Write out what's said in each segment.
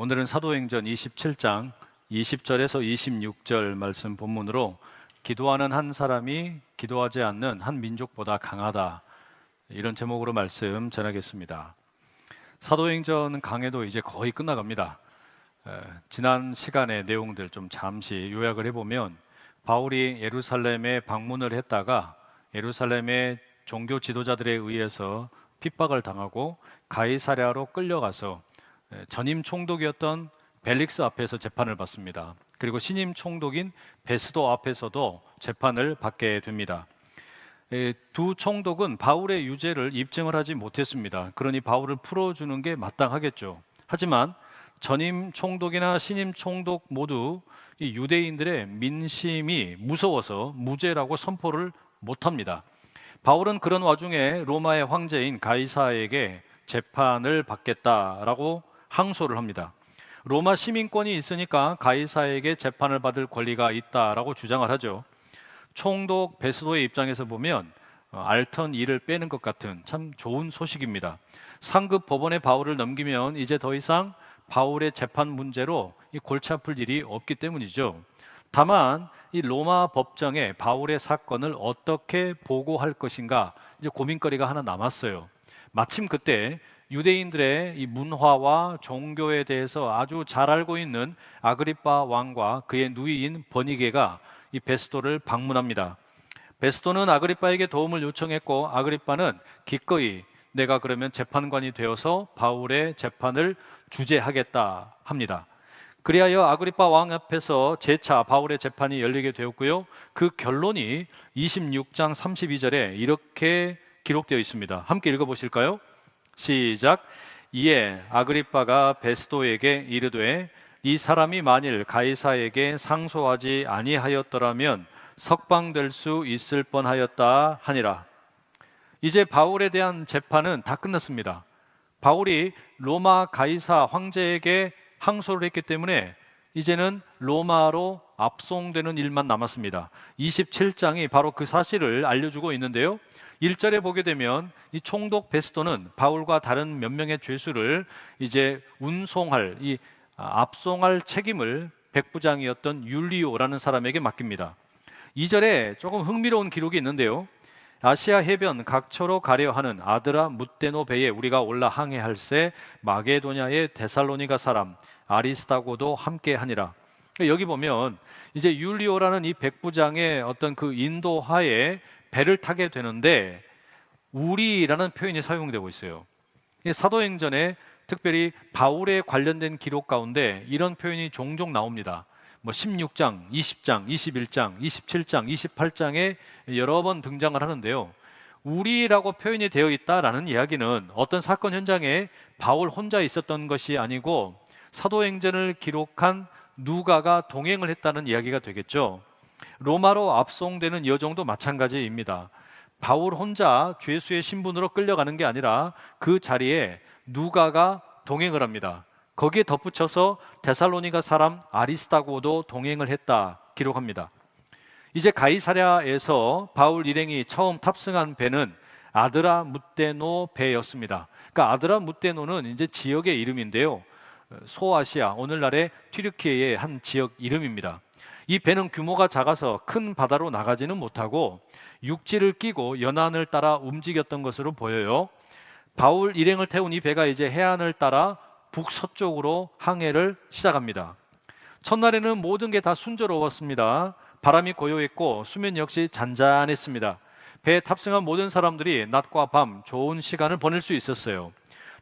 오늘은 사도행전 27장 20절에서 26절 말씀 본문으로 기도하는 한 사람이 기도하지 않는 한 민족보다 강하다, 이런 제목으로 말씀 전하겠습니다. 사도행전 강해도 이제 거의 끝나갑니다. 지난 시간의 내용들 좀 잠시 요약을 해보면, 바울이 예루살렘에 방문을 했다가 예루살렘의 종교 지도자들에 의해서 핍박을 당하고 가이사랴로 끌려가서 전임 총독이었던 벨릭스 앞에서 재판을 받습니다. 그리고 신임 총독인 베스도 앞에서도 재판을 받게 됩니다. 두 총독은 바울의 유죄를 입증을 하지 못했습니다. 그러니 바울을 풀어주는 게 마땅하겠죠. 하지만 전임 총독이나 신임 총독 모두 이 유대인들의 민심이 무서워서 무죄라고 선포를 못합니다. 바울은 그런 와중에 로마의 황제인 가이사에게 재판을 받겠다라고 항소를 합니다. 로마 시민권이 있으니까 가이사에게 재판을 받을 권리가 있다라고 주장을 하죠. 총독 베스도의 입장에서 보면 앓던 이를 빼는 것 같은 참 좋은 소식입니다. 상급 법원에 바울을 넘기면 이제 더 이상 바울의 재판 문제로 이 골치 아플 일이 없기 때문이죠. 다만 이 로마 법정에 바울의 사건을 어떻게 보고할 것인가, 이제 고민거리가 하나 남았어요. 마침 그때 유대인들의 이 문화와 종교에 대해서 아주 잘 알고 있는 아그리빠 왕과 그의 누이인 버니게가 이 베스도를 방문합니다. 베스도는 아그리빠에게 도움을 요청했고, 아그리빠는 기꺼이 내가 그러면 재판관이 되어서 바울의 재판을 주재하겠다 합니다. 그리하여 아그리빠 왕 앞에서 재차 바울의 재판이 열리게 되었고요. 그 결론이 26장 32절에 이렇게 기록되어 있습니다. 함께 읽어보실까요? 시작. 이에 아그리빠가 베스도에게 이르되 이 사람이 만일 가이사에게 상소하지 아니하였더라면 석방될 수 있을 뻔하였다 하니라. 이제 바울에 대한 재판은 다 끝났습니다. 바울이 로마 가이사 황제에게 항소를 했기 때문에 이제는 로마로 압송되는 일만 남았습니다. 27장이 바로 그 사실을 알려주고 있는데요. 1절에 보게 되면 이 총독 베스도는 바울과 다른 몇 명의 죄수를 이제 운송할, 압송할 책임을 백부장이었던 율리오라는 사람에게 맡깁니다. 2절에 조금 흥미로운 기록이 있는데요. 아시아 해변 각처로 가려 하는 아드라 뭇데노 배에 우리가 올라 항해할새 마게도냐의 데살로니가 사람 아리스다고도 함께 하니라. 여기 보면 이제 율리오라는 이 백부장의 어떤 그 인도하에 배를 타게 되는데 우리라는 표현이 사용되고 있어요. 사도행전에 특별히 바울에 관련된 기록 가운데 이런 표현이 종종 나옵니다. 16장, 20장, 21장, 27장, 28장에 여러 번 등장을 하는데요. 우리라고 표현이 되어 있다라는 이야기는 어떤 사건 현장에 바울 혼자 있었던 것이 아니고 사도행전을 기록한 누가가 동행을 했다는 이야기가 되겠죠. 로마로 압송되는 여정도 마찬가지입니다. 바울 혼자 죄수의 신분으로 끌려가는 게 아니라 그 자리에 누가가 동행을 합니다. 거기에 덧붙여서 데살로니가 사람 아리스다고도 동행을 했다 기록합니다. 이제 가이사랴에서 바울 일행이 처음 탑승한 배는 아드라 뭇데노 배였습니다. 그러니까 아드라 뭇데노는 이제 지역의 이름인데요. 소아시아, 오늘날의 튀르키예의 한 지역 이름입니다. 이 배는 규모가 작아서 큰 바다로 나가지는 못하고 육지를 끼고 연안을 따라 움직였던 것으로 보여요. 바울 일행을 태운 이 배가 이제 해안을 따라 북서쪽으로 항해를 시작합니다. 첫날에는 모든 게 다 순조로웠습니다. 바람이 고요했고 수면 역시 잔잔했습니다. 배에 탑승한 모든 사람들이 낮과 밤 좋은 시간을 보낼 수 있었어요.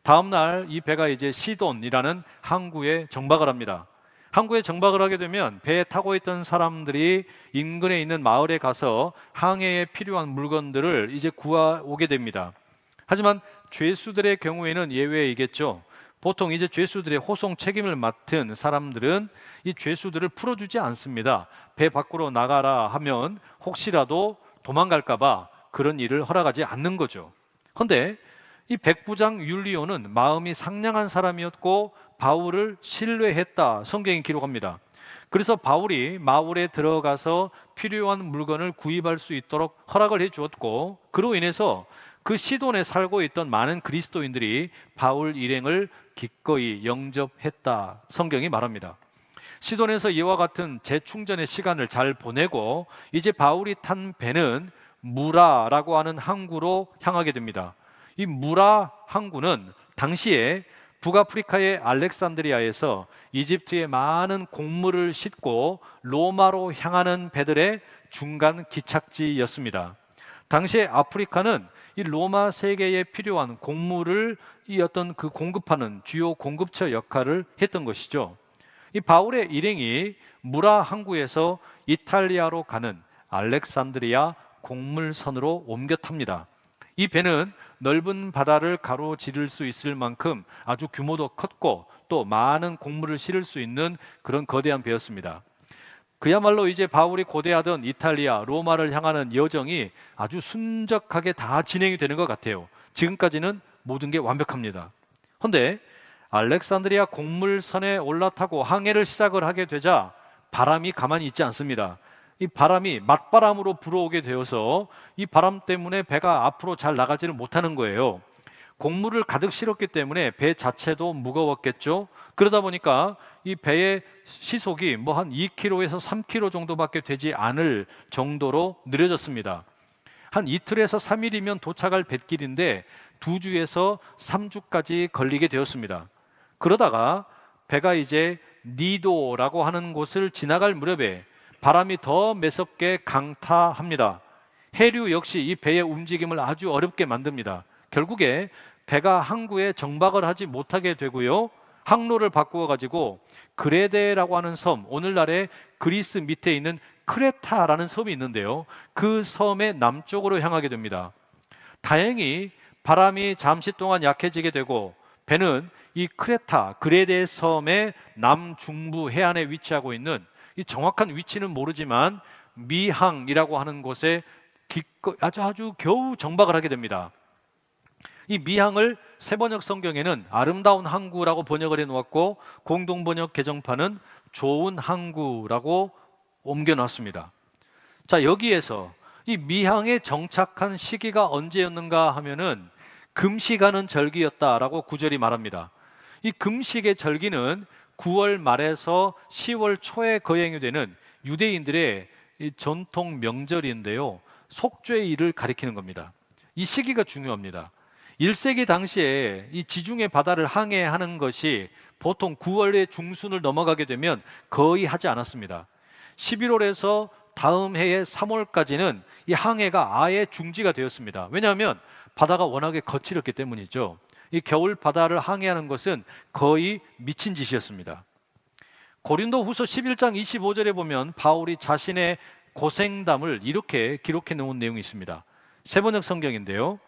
다음 날 이 배가 이제 시돈이라는 항구에 정박을 합니다. 항구에 정박을 하게 되면 배에 타고 있던 사람들이 인근에 있는 마을에 가서 항해에 필요한 물건들을 이제 구하오게 됩니다. 하지만 죄수들의 경우에는 예외이겠죠. 보통 이제 죄수들의 호송 책임을 맡은 사람들은 이 죄수들을 풀어주지 않습니다. 배 밖으로 나가라 하면 혹시라도 도망갈까 봐 그런 일을 허락하지 않는 거죠. 그런데 이 백부장 율리오는 마음이 상냥한 사람이었고 바울을 신뢰했다, 성경이 기록합니다. 그래서 바울이 마을에 들어가서 필요한 물건을 구입할 수 있도록 허락을 해 주었고, 그로 인해서 그 시돈에 살고 있던 많은 그리스도인들이 바울 일행을 기꺼이 영접했다, 성경이 말합니다. 시돈에서 이와 같은 재충전의 시간을 잘 보내고 이제 바울이 탄 배는 무라라고 하는 항구로 향하게 됩니다. 이 무라 항구는 당시에 북아프리카의 알렉산드리아에서 이집트의 많은 곡물을 싣고 로마로 향하는 배들의 중간 기착지였습니다. 당시에 아프리카는 이 로마 세계에 필요한 곡물을 이 어떤 그 공급하는 주요 공급처 역할을 했던 것이죠. 이 바울의 일행이 무라 항구에서 이탈리아로 가는 알렉산드리아 곡물선으로 옮겨 탑니다. 이 배는 넓은 바다를 가로지를 수 있을 만큼 아주 규모도 컸고 또 많은 곡물을 실을 수 있는 그런 거대한 배였습니다. 그야말로 이제 바울이 고대하던 이탈리아, 로마를 향하는 여정이 아주 순적하게 다 진행이 되는 것 같아요. 지금까지는 모든 게 완벽합니다. 그런데 알렉산드리아 곡물선에 올라타고 항해를 시작을 하게 되자 바람이 가만히 있지 않습니다. 이 바람이 맞바람으로 불어오게 되어서 이 바람 때문에 배가 앞으로 잘 나가지를 못하는 거예요. 곡물을 가득 실었기 때문에 배 자체도 무거웠겠죠. 그러다 보니까 이 배의 시속이 뭐 한 2km에서 3km 정도밖에 되지 않을 정도로 느려졌습니다. 한 이틀에서 3일이면 도착할 뱃길인데 2주에서 3주까지 걸리게 되었습니다. 그러다가 배가 이제 니도라고 하는 곳을 지나갈 무렵에 바람이 더 매섭게 강타합니다. 해류 역시 이 배의 움직임을 아주 어렵게 만듭니다. 결국에 배가 항구에 정박을 하지 못하게 되고요. 항로를 바꾸어 가지고 그레데라고 하는 섬, 오늘날의 그리스 밑에 있는 크레타라는 섬이 있는데요. 그 섬의 남쪽으로 향하게 됩니다. 다행히 바람이 잠시 동안 약해지게 되고 배는 이 크레타, 그레데 섬의 남중부 해안에 위치하고 있는 이 정확한 위치는 모르지만 미항이라고 하는 곳에 아주 겨우 정박을 하게 됩니다. 이 미항을 세번역 성경에는 아름다운 항구라고 번역을 해놓았고 공동번역 개정판은 좋은 항구라고 옮겨놨습니다. 자, 여기에서 이 미항에 정착한 시기가 언제였는가 하면은 금식하는 절기였다라고 구절이 말합니다. 이 금식의 절기는 9월 말에서 10월 초에 거행이 되는 유대인들의 이 전통 명절인데요. 속죄일을 가리키는 겁니다. 이 시기가 중요합니다. 1세기 당시에 이 지중해 바다를 항해하는 것이 보통 9월의 중순을 넘어가게 되면 거의 하지 않았습니다. 11월에서 다음 해의 3월까지는 이 항해가 아예 중지가 되었습니다. 왜냐하면 바다가 워낙에 거칠었기 때문이죠. 이 겨울 바다를 항해하는 것은 거의 미친 짓이었습니다. 고린도 후서 11장 25절에 보면 바울이 자신의 고생담을 이렇게 기록해 놓은 내용이 있습니다. 세번역 성경인데요.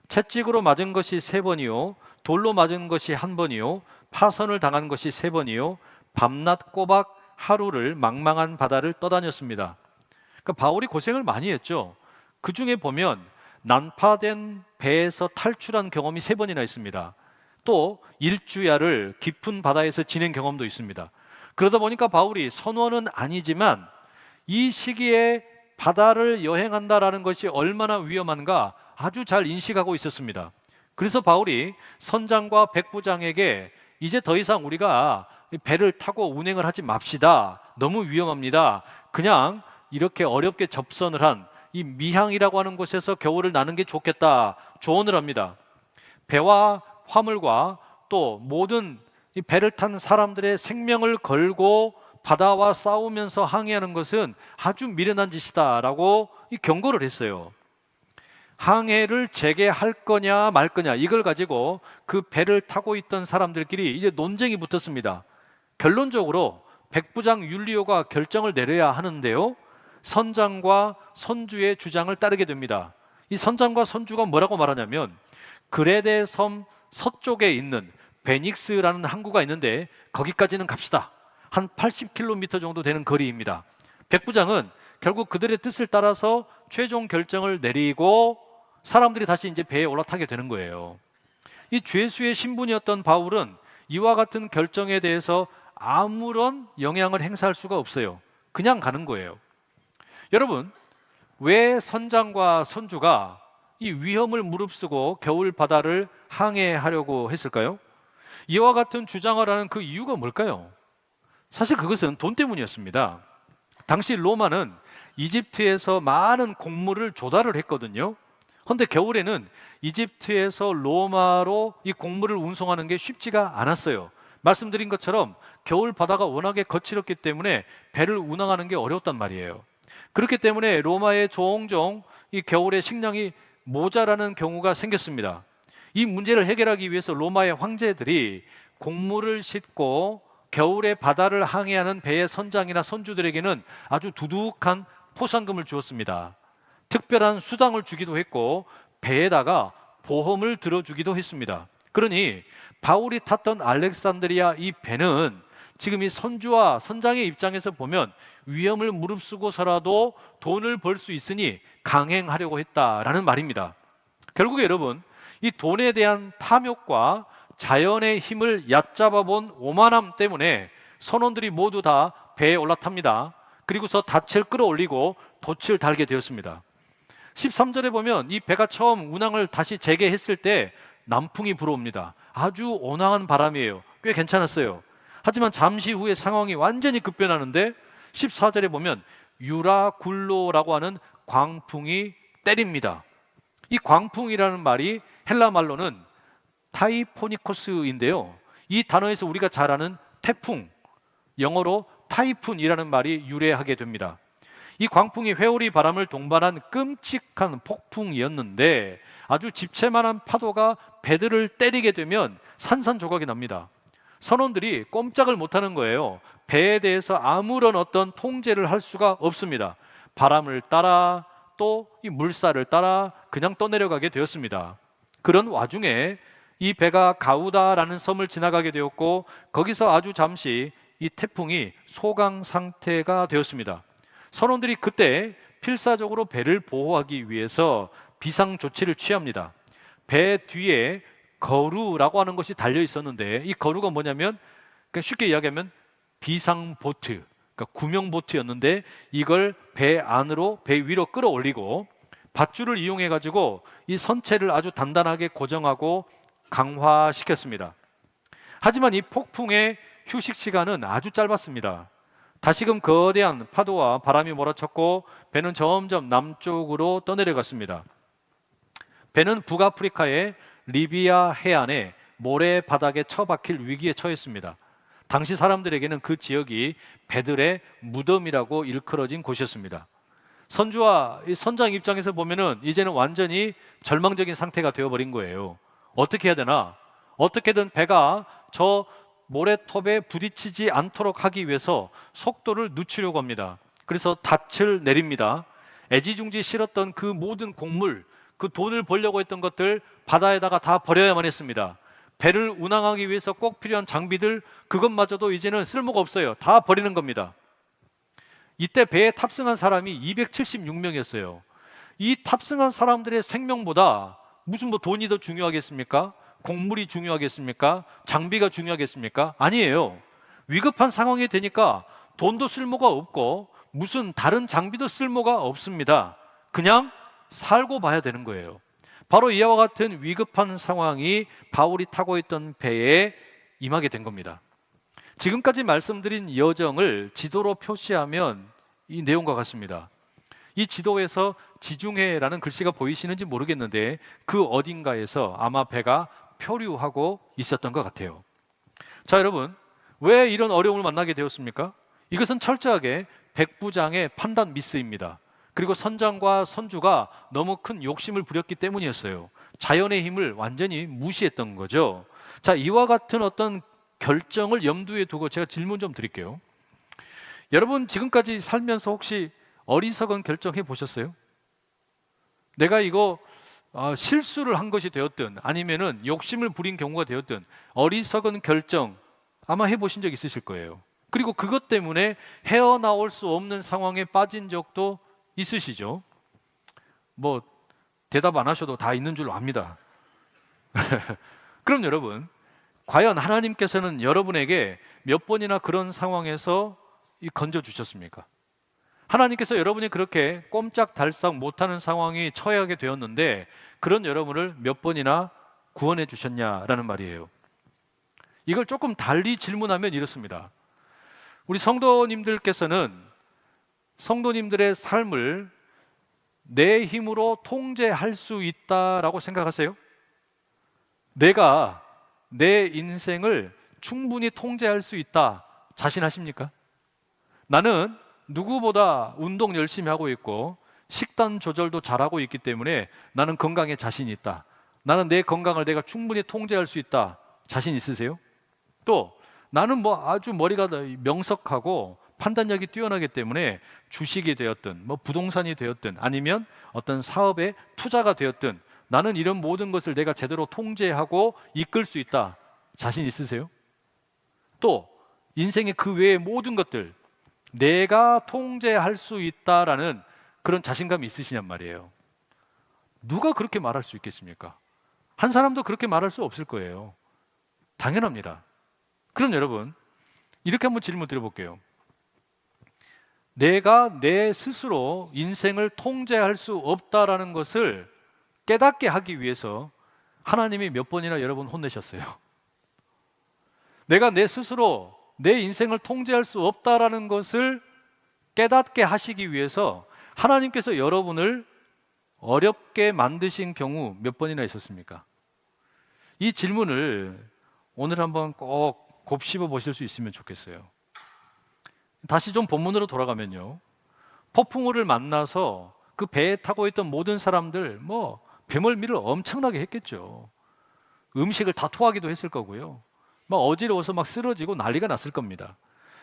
채찍으로 맞은 것이 3번이요, 돌로 맞은 것이 1번이요, 파선을 당한 것이 3번이요, 밤낮 꼬박 하루를 망망한 바다를 떠다녔습니다. 그러니까 바울이 고생을 많이 했죠. 그 중에 보면 난파된 배에서 탈출한 경험이 3번이나 있습니다. 또 일주야를 깊은 바다에서 지낸 경험도 있습니다. 그러다 보니까 바울이 선원은 아니지만 이 시기에 바다를 여행한다라는 것이 얼마나 위험한가 아주 잘 인식하고 있었습니다. 그래서 바울이 선장과 백부장에게 이제 더 이상 우리가 배를 타고 운행을 하지 맙시다. 너무 위험합니다. 그냥 이렇게 어렵게 접선을 한 이 미항이라고 하는 곳에서 겨울을 나는 게 좋겠다 조언을 합니다. 배와 화물과 또 모든 이 배를 탄 사람들의 생명을 걸고 바다와 싸우면서 항해하는 것은 아주 미련한 짓이다라고 이 경고를 했어요. 항해를 재개할 거냐 말 거냐 이걸 가지고 그 배를 타고 있던 사람들끼리 이제 논쟁이 붙었습니다. 결론적으로 백부장 율리오가 결정을 내려야 하는데요, 선장과 선주의 주장을 따르게 됩니다. 이 선장과 선주가 뭐라고 말하냐면 그레데 섬 서쪽에 있는 베닉스라는 항구가 있는데 거기까지는 갑시다. 한 80km 정도 되는 거리입니다. 백부장은 결국 그들의 뜻을 따라서 최종 결정을 내리고 사람들이 다시 이제 배에 올라타게 되는 거예요. 이 죄수의 신분이었던 바울은 이와 같은 결정에 대해서 아무런 영향을 행사할 수가 없어요. 그냥 가는 거예요. 여러분, 왜 선장과 선주가 이 위험을 무릅쓰고 겨울 바다를 항해하려고 했을까요? 이와 같은 주장을 하는 그 이유가 뭘까요? 사실 그것은 돈 때문이었습니다. 당시 로마는 이집트에서 많은 곡물을 조달을 했거든요. 그런데 겨울에는 이집트에서 로마로 이 곡물을 운송하는 게 쉽지가 않았어요. 말씀드린 것처럼 겨울 바다가 워낙에 거칠었기 때문에 배를 운항하는 게 어려웠단 말이에요. 그렇기 때문에 로마에 종종 이 겨울에 식량이 모자라는 경우가 생겼습니다. 이 문제를 해결하기 위해서 로마의 황제들이 곡물을 싣고 겨울에 바다를 항해하는 배의 선장이나 선주들에게는 아주 두둑한 포상금을 주었습니다. 특별한 수당을 주기도 했고 배에다가 보험을 들어주기도 했습니다. 그러니 바울이 탔던 알렉산드리아 이 배는 지금 이 선주와 선장의 입장에서 보면 위험을 무릅쓰고서라도 돈을 벌 수 있으니 강행하려고 했다라는 말입니다. 결국에 여러분, 이 돈에 대한 탐욕과 자연의 힘을 얕잡아 본 오만함 때문에 선원들이 모두 다 배에 올라탑니다. 그리고서 닻을 끌어올리고 돛을 달게 되었습니다. 13절에 보면 이 배가 처음 운항을 다시 재개했을 때 남풍이 불어옵니다. 아주 온화한 바람이에요. 꽤 괜찮았어요. 하지만 잠시 후에 상황이 완전히 급변하는데 14절에 보면 유라굴로라고 하는 광풍이 때립니다. 이 광풍이라는 말이 헬라 말로는 타이포니코스인데요. 이 단어에서 우리가 잘 아는 태풍, 영어로 타이푼이라는 말이 유래하게 됩니다. 이 광풍이 회오리 바람을 동반한 끔찍한 폭풍이었는데 아주 집채만한 파도가 배들을 때리게 되면 산산조각이 납니다. 선원들이 꼼짝을 못하는 거예요. 배에 대해서 아무런 어떤 통제를 할 수가 없습니다. 바람을 따라 또 이 물살을 따라 그냥 떠내려가게 되었습니다. 그런 와중에 이 배가 가우다라는 섬을 지나가게 되었고 거기서 아주 잠시 이 태풍이 소강 상태가 되었습니다. 선원들이 그때 필사적으로 배를 보호하기 위해서 비상 조치를 취합니다. 배 뒤에 거루라고 하는 것이 달려 있었는데 이 거루가 뭐냐면 쉽게 이야기하면 비상보트, 그러니까 구명보트였는데 이걸 배 안으로 배 위로 끌어올리고 밧줄을 이용해 가지고 이 선체를 아주 단단하게 고정하고 강화시켰습니다. 하지만 이 폭풍의 휴식 시간은 아주 짧았습니다. 다시금 거대한 파도와 바람이 몰아쳤고 배는 점점 남쪽으로 떠내려갔습니다. 배는 북아프리카의 리비아 해안에 모래 바닥에 처박힐 위기에 처했습니다. 당시 사람들에게는 그 지역이 배들의 무덤이라고 일컬어진 곳이었습니다. 선주와 이 선장 입장에서 보면은 이제는 완전히 절망적인 상태가 되어버린 거예요. 어떻게 해야 되나? 어떻게든 배가 저 모래톱에 부딪히지 않도록 하기 위해서 속도를 늦추려고 합니다. 그래서 닻을 내립니다. 애지중지 실었던 그 모든 곡물, 그 돈을 벌려고 했던 것들 바다에다가 다 버려야만 했습니다. 배를 운항하기 위해서 꼭 필요한 장비들, 그것마저도 이제는 쓸모가 없어요. 다 버리는 겁니다. 이때 배에 탑승한 사람이 276명이었어요. 이 탑승한 사람들의 생명보다 무슨 돈이 더 중요하겠습니까? 곡물이 중요하겠습니까? 장비가 중요하겠습니까? 아니에요. 위급한 상황이 되니까 돈도 쓸모가 없고 무슨 다른 장비도 쓸모가 없습니다. 그냥 살고 봐야 되는 거예요. 바로 이와 같은 위급한 상황이 바울이 타고 있던 배에 임하게 된 겁니다. 지금까지 말씀드린 여정을 지도로 표시하면 이 내용과 같습니다. 이 지도에서 지중해라는 글씨가 보이시는지 모르겠는데 그 어딘가에서 아마 배가 표류하고 있었던 것 같아요. 자, 여러분, 왜 이런 어려움을 만나게 되었습니까? 이것은 철저하게 백부장의 판단 미스입니다. 그리고 선장과 선주가 너무 큰 욕심을 부렸기 때문이었어요. 자연의 힘을 완전히 무시했던 거죠. 자, 이와 같은 어떤 결정을 염두에 두고 제가 질문 좀 드릴게요. 여러분 지금까지 살면서 혹시 어리석은 결정해 보셨어요? 내가 이거 실수를 한 것이 되었든 아니면은 욕심을 부린 경우가 되었든 어리석은 결정 아마 해보신 적 있으실 거예요. 그리고 그것 때문에 헤어나올 수 없는 상황에 빠진 적도 있으시죠? 뭐 대답 안 하셔도 다 있는 줄 압니다. 그럼 여러분, 과연 하나님께서는 여러분에게 몇 번이나 그런 상황에서 건져 주셨습니까? 하나님께서 여러분이 그렇게 꼼짝달싹 못하는 상황이 처하게 되었는데 그런 여러분을 몇 번이나 구원해 주셨냐라는 말이에요. 이걸 조금 달리 질문하면 이렇습니다. 우리 성도님들께서는 성도님들의 삶을 내 힘으로 통제할 수 있다라고 생각하세요? 내가 내 인생을 충분히 통제할 수 있다 자신하십니까? 나는 누구보다 운동 열심히 하고 있고 식단 조절도 잘하고 있기 때문에 나는 건강에 자신이 있다. 나는 내 건강을 내가 충분히 통제할 수 있다. 자신 있으세요? 또 나는 뭐 아주 머리가 명석하고 판단력이 뛰어나기 때문에 주식이 되었든 뭐 부동산이 되었든 아니면 어떤 사업에 투자가 되었든 나는 이런 모든 것을 내가 제대로 통제하고 이끌 수 있다. 자신 있으세요? 또 인생의 그 외의 모든 것들 내가 통제할 수 있다라는 그런 자신감이 있으시냔 말이에요. 누가 그렇게 말할 수 있겠습니까? 한 사람도 그렇게 말할 수 없을 거예요. 당연합니다. 그럼 여러분 이렇게 한번 질문 드려볼게요. 내가 내 스스로 인생을 통제할 수 없다라는 것을 깨닫게 하기 위해서 하나님이 몇 번이나 여러분 혼내셨어요. 내가 내 스스로 내 인생을 통제할 수 없다라는 것을 깨닫게 하시기 위해서 하나님께서 여러분을 어렵게 만드신 경우 몇 번이나 있었습니까? 이 질문을 오늘 한번 꼭 곱씹어 보실 수 있으면 좋겠어요. 다시 좀 본문으로 돌아가면요, 폭풍우를 만나서 그 배에 타고 있던 모든 사람들 뭐 배멀미를 엄청나게 했겠죠. 음식을 다 토하기도 했을 거고요. 막 어지러워서 막 쓰러지고 난리가 났을 겁니다.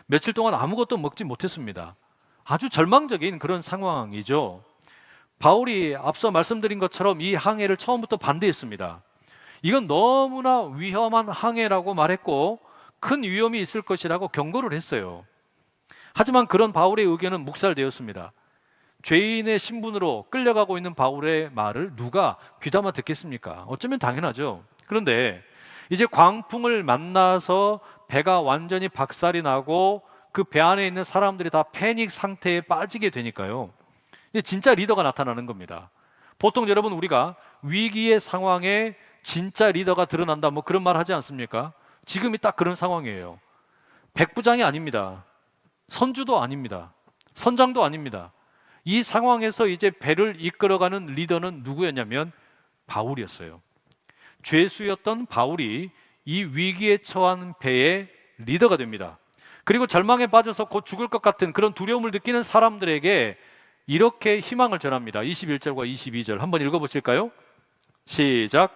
며칠 동안 아무것도 먹지 못했습니다. 아주 절망적인 그런 상황이죠. 바울이 앞서 말씀드린 것처럼 이 항해를 처음부터 반대했습니다. 이건 너무나 위험한 항해라고 말했고 큰 위험이 있을 것이라고 경고를 했어요. 하지만 그런 바울의 의견은 묵살되었습니다. 죄인의 신분으로 끌려가고 있는 바울의 말을 누가 귀담아 듣겠습니까? 어쩌면 당연하죠. 그런데 이제 광풍을 만나서 배가 완전히 박살이 나고 그 배 안에 있는 사람들이 다 패닉 상태에 빠지게 되니까요, 이제 진짜 리더가 나타나는 겁니다. 보통 여러분 우리가 위기의 상황에 진짜 리더가 드러난다 뭐 그런 말 하지 않습니까? 지금이 딱 그런 상황이에요. 백부장이 아닙니다. 선주도 아닙니다. 선장도 아닙니다. 이 상황에서 이제 배를 이끌어가는 리더는 누구였냐면 바울이었어요. 죄수였던 바울이 이 위기에 처한 배의 리더가 됩니다. 그리고 절망에 빠져서 곧 죽을 것 같은 그런 두려움을 느끼는 사람들에게 이렇게 희망을 전합니다. 21절과 22절 한번 읽어보실까요? 시작.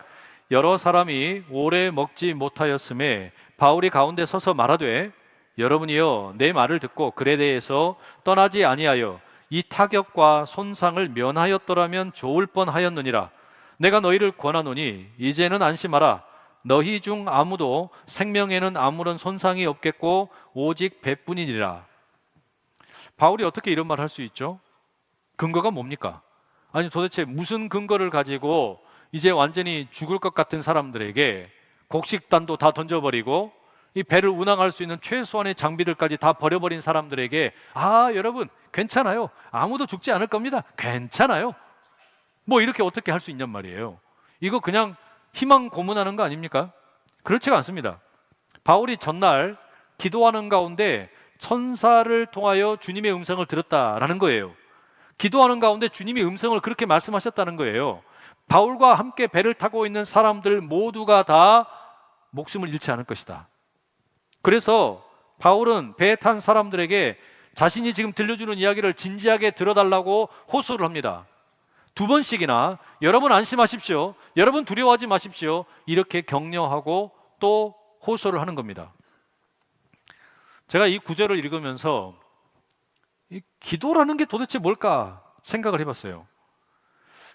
여러 사람이 오래 먹지 못하였음에 바울이 가운데 서서 말하되 여러분이여 내 말을 듣고 그레데에서 떠나지 아니하여 이 타격과 손상을 면하였더라면 좋을 뻔하였느니라. 내가 너희를 권하노니 이제는 안심하라. 너희 중 아무도 생명에는 아무런 손상이 없겠고 오직 배뿐이니라. 바울이 어떻게 이런 말 할 수 있죠? 근거가 뭡니까? 아니 도대체 무슨 근거를 가지고 이제 완전히 죽을 것 같은 사람들에게 곡식단도 다 던져버리고 이 배를 운항할 수 있는 최소한의 장비들까지 다 버려버린 사람들에게 여러분 괜찮아요, 아무도 죽지 않을 겁니다, 괜찮아요, 뭐 이렇게 어떻게 할 수 있냔 말이에요. 이거 그냥 희망 고문하는 거 아닙니까? 그렇지가 않습니다. 바울이 전날 기도하는 가운데 천사를 통하여 주님의 음성을 들었다라는 거예요. 기도하는 가운데 주님이 음성을 그렇게 말씀하셨다는 거예요. 바울과 함께 배를 타고 있는 사람들 모두가 다 목숨을 잃지 않을 것이다. 그래서 바울은 배에 탄 사람들에게 자신이 지금 들려주는 이야기를 진지하게 들어달라고 호소를 합니다. 2번씩이나 여러분 안심하십시오, 여러분 두려워하지 마십시오, 이렇게 격려하고 또 호소를 하는 겁니다. 제가 이 구절을 읽으면서 이 기도라는 게 도대체 뭘까 생각을 해봤어요.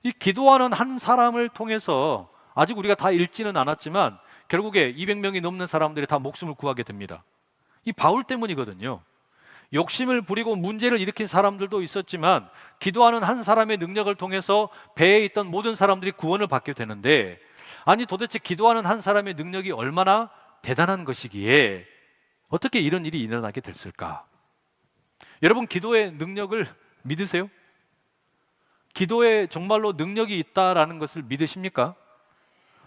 이 기도하는 한 사람을 통해서 아직 우리가 다 읽지는 않았지만 결국에 200명이 넘는 사람들이 다 목숨을 구하게 됩니다. 이 바울 때문이거든요. 욕심을 부리고 문제를 일으킨 사람들도 있었지만 기도하는 한 사람의 능력을 통해서 배에 있던 모든 사람들이 구원을 받게 되는데, 아니 도대체 기도하는 한 사람의 능력이 얼마나 대단한 것이기에 어떻게 이런 일이 일어나게 됐을까? 여러분, 기도의 능력을 믿으세요? 기도에 정말로 능력이 있다라는 것을 믿으십니까?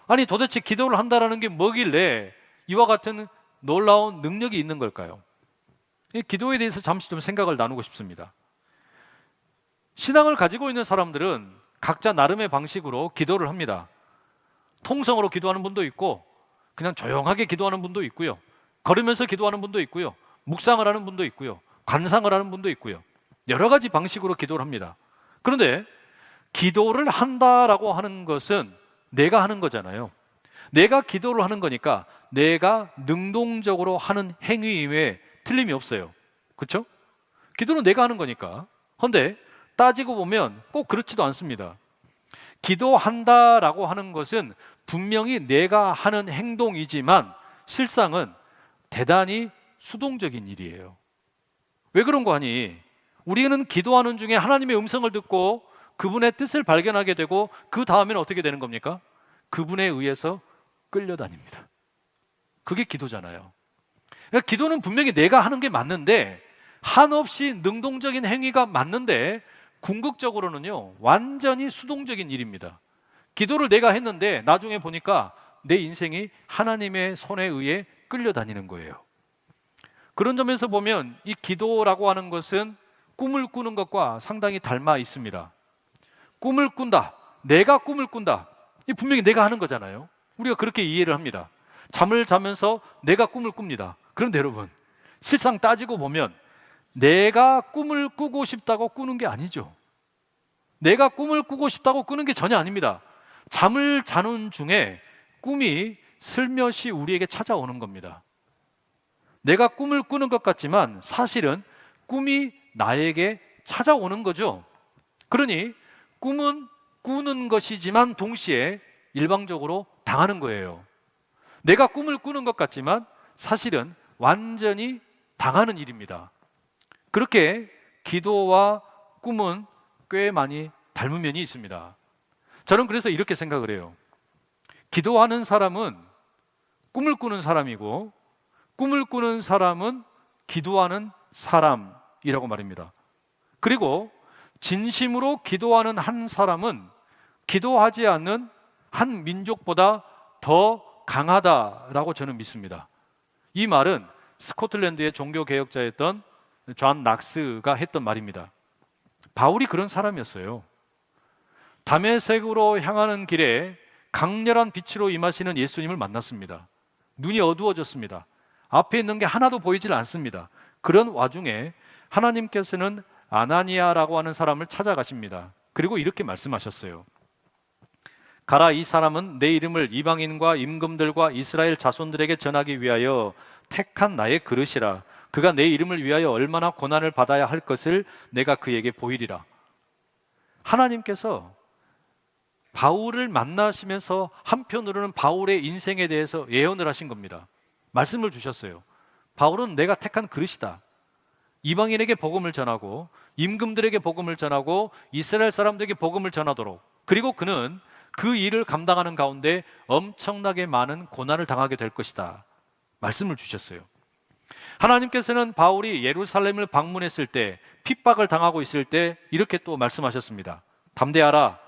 아니, 도대체 기도를 한다라는 게 뭐길래 이와 같은 놀라운 능력이 있는 걸까요? 이 기도에 대해서 잠시 좀 생각을 나누고 싶습니다. 신앙을 가지고 있는 사람들은 각자 나름의 방식으로 기도를 합니다. 통성으로 기도하는 분도 있고, 그냥 조용하게 기도하는 분도 있고요, 걸으면서 기도하는 분도 있고요, 묵상을 하는 분도 있고요, 관상을 하는 분도 있고요. 여러 가지 방식으로 기도를 합니다. 그런데 기도를 한다라고 하는 것은 내가 하는 거잖아요. 내가 기도를 하는 거니까 내가 능동적으로 하는 행위 이외에 틀림이 없어요. 그렇죠? 기도는 내가 하는 거니까. 그런데 따지고 보면 꼭 그렇지도 않습니다. 기도한다라고 하는 것은 분명히 내가 하는 행동이지만 실상은 대단히 수동적인 일이에요. 왜 그런 거 하니? 우리는 기도하는 중에 하나님의 음성을 듣고 그분의 뜻을 발견하게 되고, 그 다음에는 어떻게 되는 겁니까? 그분에 의해서 끌려다닙니다. 그게 기도잖아요. 그러니까 기도는 분명히 내가 하는 게 맞는데, 한없이 능동적인 행위가 맞는데, 궁극적으로는요 완전히 수동적인 일입니다. 기도를 내가 했는데 나중에 보니까 내 인생이 하나님의 손에 의해 끌려다니는 거예요. 그런 점에서 보면 이 기도라고 하는 것은 꿈을 꾸는 것과 상당히 닮아 있습니다. 꿈을 꾼다, 내가 꿈을 꾼다, 이 분명히 내가 하는 거잖아요. 우리가 그렇게 이해를 합니다. 잠을 자면서 내가 꿈을 꿉니다. 그런데 여러분, 실상 따지고 보면 내가 꿈을 꾸고 싶다고 꾸는 게 아니죠. 내가 꿈을 꾸고 싶다고 꾸는 게 전혀 아닙니다. 잠을 자는 중에 꿈이 슬며시 우리에게 찾아오는 겁니다. 내가 꿈을 꾸는 것 같지만 사실은 꿈이 나에게 찾아오는 거죠. 그러니 꿈은 꾸는 것이지만 동시에 일방적으로 당하는 거예요. 내가 꿈을 꾸는 것 같지만 사실은 완전히 당하는 일입니다. 그렇게 기도와 꿈은 꽤 많이 닮은 면이 있습니다. 저는 그래서 이렇게 생각을 해요. 기도하는 사람은 꿈을 꾸는 사람이고, 꿈을 꾸는 사람은 기도하는 사람이라고 말입니다. 그리고 진심으로 기도하는 한 사람은 기도하지 않는 한 민족보다 더 강하다라고 저는 믿습니다. 이 말은 스코틀랜드의 종교개혁자였던 존 낙스가 했던 말입니다. 바울이 그런 사람이었어요. 다메섹으로 향하는 길에 강렬한 빛으로 임하시는 예수님을 만났습니다. 눈이 어두워졌습니다. 앞에 있는 게 하나도 보이질 않습니다. 그런 와중에 하나님께서는 아나니아라고 하는 사람을 찾아가십니다. 그리고 이렇게 말씀하셨어요. 가라, 이 사람은 내 이름을 이방인과 임금들과 이스라엘 자손들에게 전하기 위하여 택한 나의 그릇이라. 그가 내 이름을 위하여 얼마나 고난을 받아야 할 것을 내가 그에게 보이리라. 하나님께서 바울을 만나시면서 한편으로는 바울의 인생에 대해서 예언을 하신 겁니다. 말씀을 주셨어요. 바울은 내가 택한 그릇이다. 이방인에게 복음을 전하고 임금들에게 복음을 전하고 이스라엘 사람들에게 복음을 전하도록, 그리고 그는 그 일을 감당하는 가운데 엄청나게 많은 고난을 당하게 될 것이다. 말씀을 주셨어요. 하나님께서는 바울이 예루살렘을 방문했을 때, 핍박을 당하고 있을 때 이렇게 또 말씀하셨습니다. 담대하라.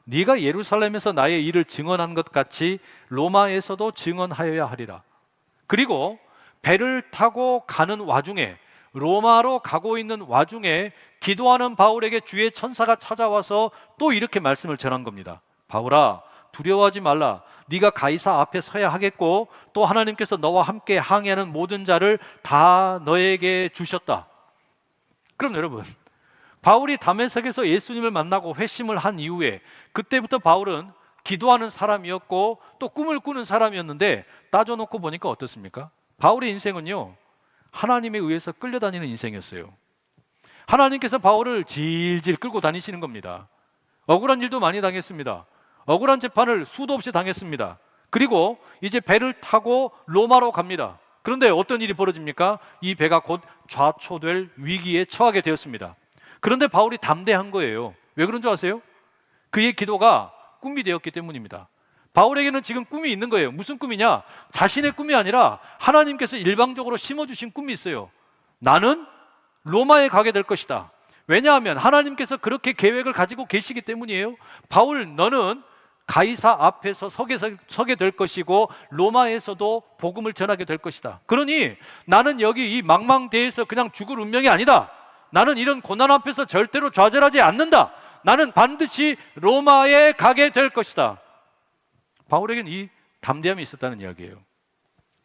네가 예루살렘에서 나의 일을 증언한 것 같이 로마에서도 증언하여야 하리라. 그리고 배를 타고 가는 와중에, 로마로 가고 있는 와중에 기도하는 바울에게 주의 천사가 찾아와서 또 이렇게 말씀을 전한 겁니다. 바울아, 두려워하지 말라. 네가 가이사 앞에 서야 하겠고 또 하나님께서 너와 함께 항해하는 모든 자를 다 너에게 주셨다. 그럼 여러분, 바울이 다메섹에서 예수님을 만나고 회심을 한 이후에 그때부터 바울은 기도하는 사람이었고 또 꿈을 꾸는 사람이었는데, 따져놓고 보니까 어떻습니까? 바울의 인생은요, 하나님에 의해서 끌려다니는 인생이었어요. 하나님께서 바울을 질질 끌고 다니시는 겁니다. 억울한 일도 많이 당했습니다. 억울한 재판을 수도 없이 당했습니다. 그리고 이제 배를 타고 로마로 갑니다. 그런데 어떤 일이 벌어집니까? 이 배가 곧 좌초될 위기에 처하게 되었습니다. 그런데 바울이 담대한 거예요. 왜 그런 줄 아세요? 그의 기도가 꿈이 되었기 때문입니다. 바울에게는 지금 꿈이 있는 거예요. 무슨 꿈이냐? 자신의 꿈이 아니라 하나님께서 일방적으로 심어주신 꿈이 있어요. 나는 로마에 가게 될 것이다. 왜냐하면 하나님께서 그렇게 계획을 가지고 계시기 때문이에요. 바울, 너는 가이사 앞에서 서게 될 것이고 로마에서도 복음을 전하게 될 것이다. 그러니 나는 여기 이 망망대해에서 그냥 죽을 운명이 아니다. 나는 이런 고난 앞에서 절대로 좌절하지 않는다. 나는 반드시 로마에 가게 될 것이다. 바울에게는 이 담대함이 있었다는 이야기예요.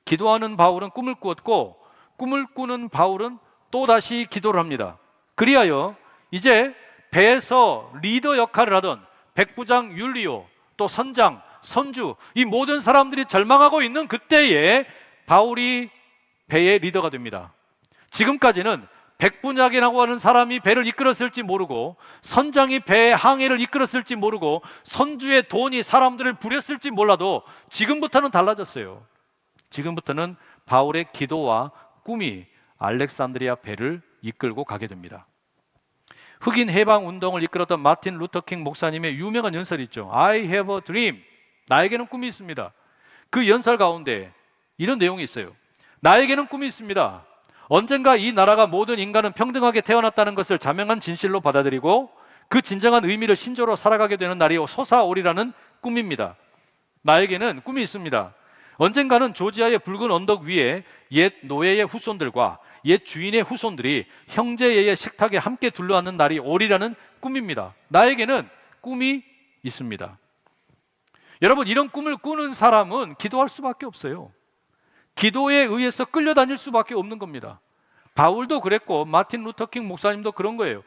기도하는 바울은 꿈을 꾸었고, 꿈을 꾸는 바울은 또다시 기도를 합니다. 그리하여 이제 배에서 리더 역할을 하던 백부장 율리오, 또 선장, 선주, 이 모든 사람들이 절망하고 있는 그때에 바울이 배의 리더가 됩니다. 지금까지는 백부장이라고 하는 사람이 배를 이끌었을지 모르고, 선장이 배의 항해를 이끌었을지 모르고, 선주의 돈이 사람들을 부렸을지 몰라도 지금부터는 달라졌어요. 지금부터는 바울의 기도와 꿈이 알렉산드리아 배를 이끌고 가게 됩니다. 흑인 해방 운동을 이끌었던 마틴 루터킹 목사님의 유명한 연설이 있죠. I have a dream. 나에게는 꿈이 있습니다. 그 연설 가운데 이런 내용이 있어요. 나에게는 꿈이 있습니다. 언젠가 이 나라가 모든 인간은 평등하게 태어났다는 것을 자명한 진실로 받아들이고 그 진정한 의미를 신조로 살아가게 되는 날이 솟아오리라는 꿈입니다. 나에게는 꿈이 있습니다. 언젠가는 조지아의 붉은 언덕 위에 옛 노예의 후손들과 옛 주인의 후손들이 형제의 식탁에 함께 둘러앉는 날이 오리라는 꿈입니다. 나에게는 꿈이 있습니다. 여러분, 이런 꿈을 꾸는 사람은 기도할 수밖에 없어요. 기도에 의해서 끌려다닐 수밖에 없는 겁니다. 바울도 그랬고 마틴 루터킹 목사님도 그런 거예요.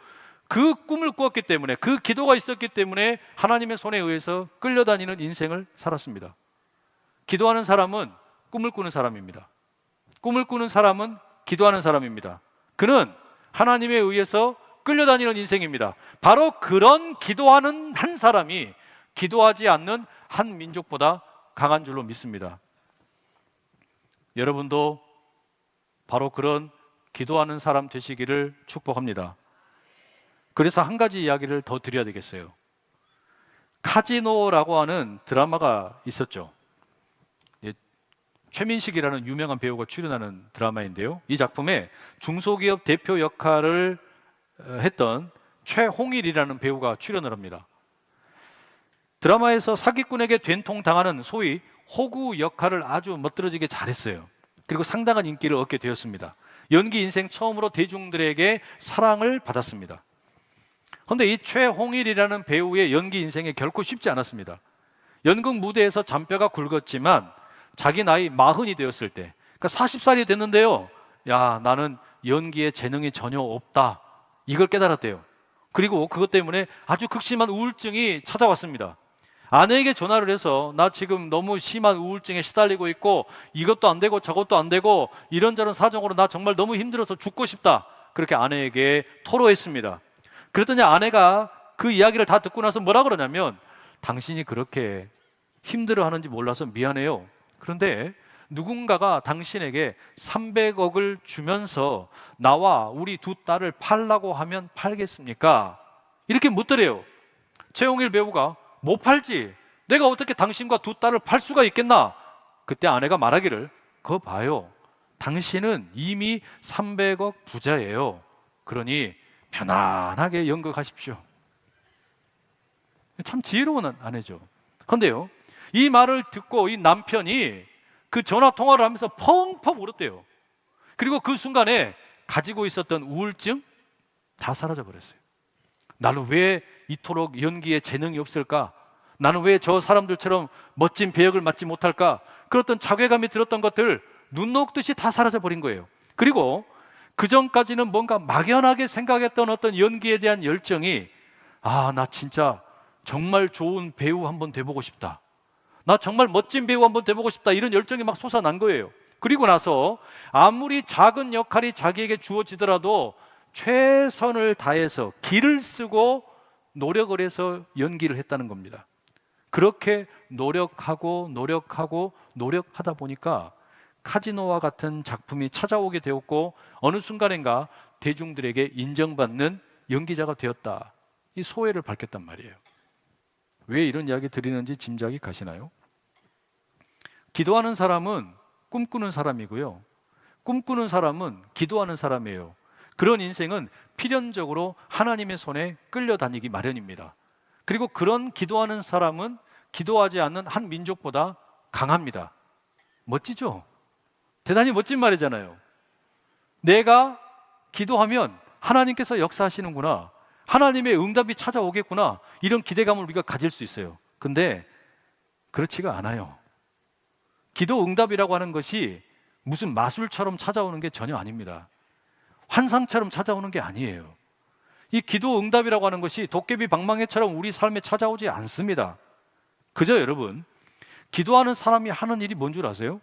그 꿈을 꾸었기 때문에, 그 기도가 있었기 때문에 하나님의 손에 의해서 끌려다니는 인생을 살았습니다. 기도하는 사람은 꿈을 꾸는 사람입니다. 꿈을 꾸는 사람은 기도하는 사람입니다. 그는 하나님에 의해서 끌려다니는 인생입니다. 바로 그런 기도하는 한 사람이 기도하지 않는 한 민족보다 강한 줄로 믿습니다. 여러분도 바로 그런 기도하는 사람 되시기를 축복합니다. 그래서 한 가지 이야기를 더 드려야 되겠어요. 카지노라고 하는 드라마가 있었죠. 최민식이라는 유명한 배우가 출연하는 드라마인데요. 이 작품에 중소기업 대표 역할을 했던 최홍일이라는 배우가 출연을 합니다. 드라마에서 사기꾼에게 된통당하는 소위 호구 역할을 아주 멋들어지게 잘했어요. 그리고 상당한 인기를 얻게 되었습니다. 연기 인생 처음으로 대중들에게 사랑을 받았습니다. 그런데 이 최홍일이라는 배우의 연기 인생이 결코 쉽지 않았습니다. 연극 무대에서 잔뼈가 굵었지만 자기 나이 40이 되었을 때, 그러니까 40살이 됐는데요, 야, 나는 연기에 재능이 전혀 없다, 이걸 깨달았대요. 그리고 그것 때문에 아주 극심한 우울증이 찾아왔습니다. 아내에게 전화를 해서 나 지금 너무 심한 우울증에 시달리고 있고 이것도 안 되고 저것도 안 되고 이런저런 사정으로 나 정말 너무 힘들어서 죽고 싶다, 그렇게 아내에게 토로했습니다. 그랬더니 아내가 그 이야기를 다 듣고 나서 뭐라 그러냐면, 당신이 그렇게 힘들어하는지 몰라서 미안해요. 그런데 누군가가 당신에게 300억을 주면서 나와 우리 두 딸을 팔라고 하면 팔겠습니까? 이렇게 묻더래요. 최홍일 배우가 못 팔지, 내가 어떻게 당신과 두 딸을 팔 수가 있겠나? 그때 아내가 말하기를, 그거 봐요, 당신은 이미 300억 부자예요. 그러니 편안하게 연극하십시오. 참 지혜로운 아내죠. 그런데요, 이 말을 듣고 이 남편이 그 전화 통화를 하면서 펑펑 울었대요. 그리고 그 순간에 가지고 있었던 우울증 다 사라져 버렸어요. 나는 왜 이토록 연기에 재능이 없을까? 나는 왜 저 사람들처럼 멋진 배역을 맡지 못할까? 그랬던 자괴감이 들었던 것들 눈 녹듯이 다 사라져 버린 거예요. 그리고 그 전까지는 뭔가 막연하게 생각했던 어떤 연기에 대한 열정이, 아, 나 진짜 정말 좋은 배우 한번 돼보고 싶다, 나 정말 멋진 배우 한번 돼보고 싶다, 이런 열정이 막 솟아난 거예요. 그리고 나서 아무리 작은 역할이 자기에게 주어지더라도 최선을 다해서 기를 쓰고 노력을 해서 연기를 했다는 겁니다. 그렇게 노력하고 노력하다 보니까 카지노와 같은 작품이 찾아오게 되었고, 어느 순간인가 대중들에게 인정받는 연기자가 되었다, 이 소회를 밝혔단 말이에요. 왜 이런 이야기 드리는지 짐작이 가시나요? 기도하는 사람은 꿈꾸는 사람이고요, 꿈꾸는 사람은 기도하는 사람이에요. 그런 인생은 필연적으로 하나님의 손에 끌려다니기 마련입니다. 그리고 그런 기도하는 사람은 기도하지 않는 한 민족보다 강합니다. 멋지죠? 대단히 멋진 말이잖아요. 내가 기도하면 하나님께서 역사하시는구나, 하나님의 응답이 찾아오겠구나, 이런 기대감을 우리가 가질 수 있어요. 근데 그렇지가 않아요. 기도 응답이라고 하는 것이 무슨 마술처럼 찾아오는 게 전혀 아닙니다. 환상처럼 찾아오는 게 아니에요. 이 기도 응답이라고 하는 것이 도깨비 방망이처럼 우리 삶에 찾아오지 않습니다. 그저 여러분, 기도하는 사람이 하는 일이 뭔 줄 아세요?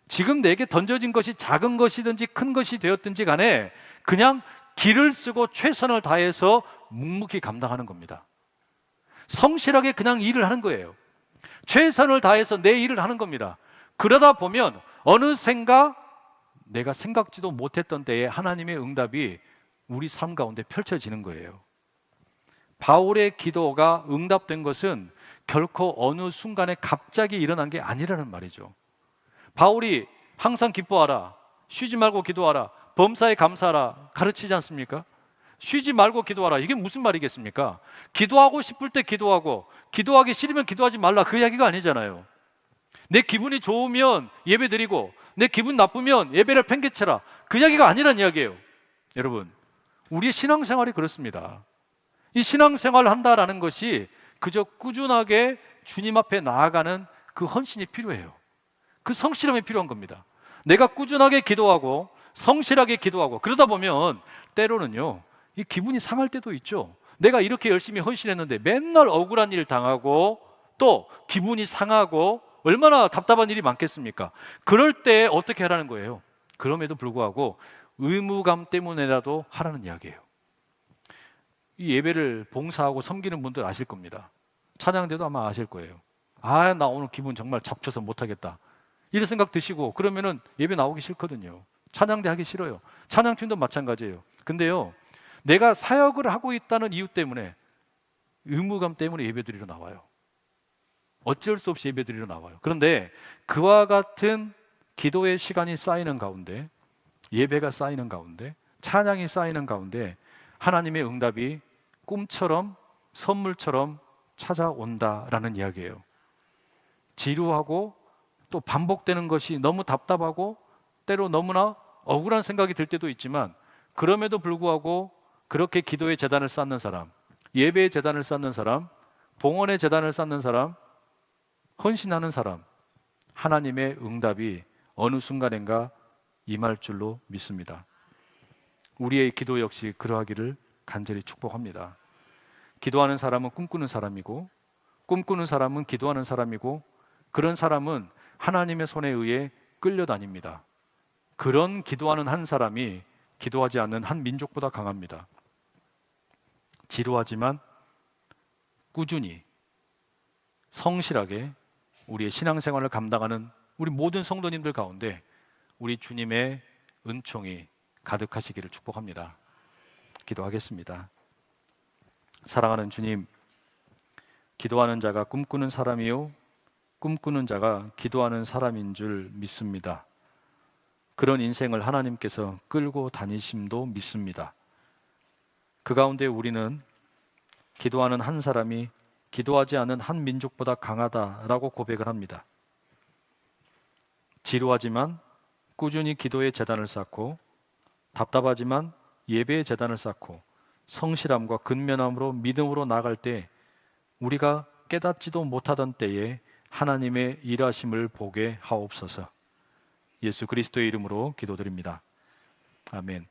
지금 내게 던져진 것이 작은 것이든지 큰 것이 되었든지 간에 그냥 기를 쓰고 최선을 다해서 묵묵히 감당하는 겁니다. 성실하게 그냥 일을 하는 거예요. 최선을 다해서 내 일을 하는 겁니다. 그러다 보면 어느샌가 내가 생각지도 못했던 때에 하나님의 응답이 우리 삶 가운데 펼쳐지는 거예요. 바울의 기도가 응답된 것은 결코 어느 순간에 갑자기 일어난 게 아니라는 말이죠. 바울이 항상 기뻐하라, 쉬지 말고 기도하라, 범사에 감사하라 가르치지 않습니까? 쉬지 말고 기도하라, 이게 무슨 말이겠습니까? 기도하고 싶을 때 기도하고, 기도하기 싫으면 기도하지 말라, 그 이야기가 아니잖아요. 내 기분이 좋으면 예배 드리고, 내 기분 나쁘면 예배를 팽개쳐라, 그 이야기가 아니란 이야기예요. 여러분, 우리의 신앙생활이 그렇습니다. 이 신앙생활을 한다라는 것이 그저 꾸준하게 주님 앞에 나아가는 그 헌신이 필요해요. 그 성실함이 필요한 겁니다. 내가 꾸준하게 기도하고 성실하게 기도하고 그러다 보면 때로는요, 이 기분이 상할 때도 있죠. 내가 이렇게 열심히 헌신했는데 맨날 억울한 일 당하고 또 기분이 상하고 얼마나 답답한 일이 많겠습니까? 그럴 때 어떻게 하라는 거예요? 그럼에도 불구하고 의무감 때문에라도 하라는 이야기예요. 이 예배를 봉사하고 섬기는 분들 아실 겁니다. 찬양대도 아마 아실 거예요. 아, 나 오늘 기분 정말 잡쳐서 못하겠다, 이런 생각 드시고 그러면은 예배 나오기 싫거든요. 찬양대 하기 싫어요. 찬양팀도 마찬가지예요. 근데요, 내가 사역을 하고 있다는 이유 때문에, 의무감 때문에 예배드리러 나와요. 어쩔 수 없이 예배드리러 나와요. 그런데 그와 같은 기도의 시간이 쌓이는 가운데, 예배가 쌓이는 가운데, 찬양이 쌓이는 가운데 하나님의 응답이 꿈처럼 선물처럼 찾아온다라는 이야기예요. 지루하고 또 반복되는 것이 너무 답답하고 때로 너무나 억울한 생각이 들 때도 있지만, 그럼에도 불구하고 그렇게 기도의 제단을 쌓는 사람, 예배의 제단을 쌓는 사람, 봉헌의 제단을 쌓는 사람, 헌신하는 사람, 하나님의 응답이 어느 순간인가 임할 줄로 믿습니다. 우리의 기도 역시 그러하기를 간절히 축복합니다. 기도하는 사람은 꿈꾸는 사람이고, 꿈꾸는 사람은 기도하는 사람이고, 그런 사람은 하나님의 손에 의해 끌려다닙니다. 그런 기도하는 한 사람이 기도하지 않는 한 민족보다 강합니다. 지루하지만 꾸준히 성실하게 우리의 신앙생활을 감당하는 우리 모든 성도님들 가운데 우리 주님의 은총이 가득하시기를 축복합니다. 기도하겠습니다. 사랑하는 주님, 기도하는 자가 꿈꾸는 사람이요, 꿈꾸는 자가 기도하는 사람인 줄 믿습니다. 그런 인생을 하나님께서 끌고 다니심도 믿습니다. 그 가운데 우리는 기도하는 한 사람이 기도하지 않은 한 민족보다 강하다라고 고백을 합니다. 지루하지만 꾸준히 기도의 제단을 쌓고, 답답하지만 예배의 제단을 쌓고, 성실함과 근면함으로 믿음으로 나아갈 때 우리가 깨닫지도 못하던 때에 하나님의 일하심을 보게 하옵소서. 예수 그리스도의 이름으로 기도드립니다. 아멘.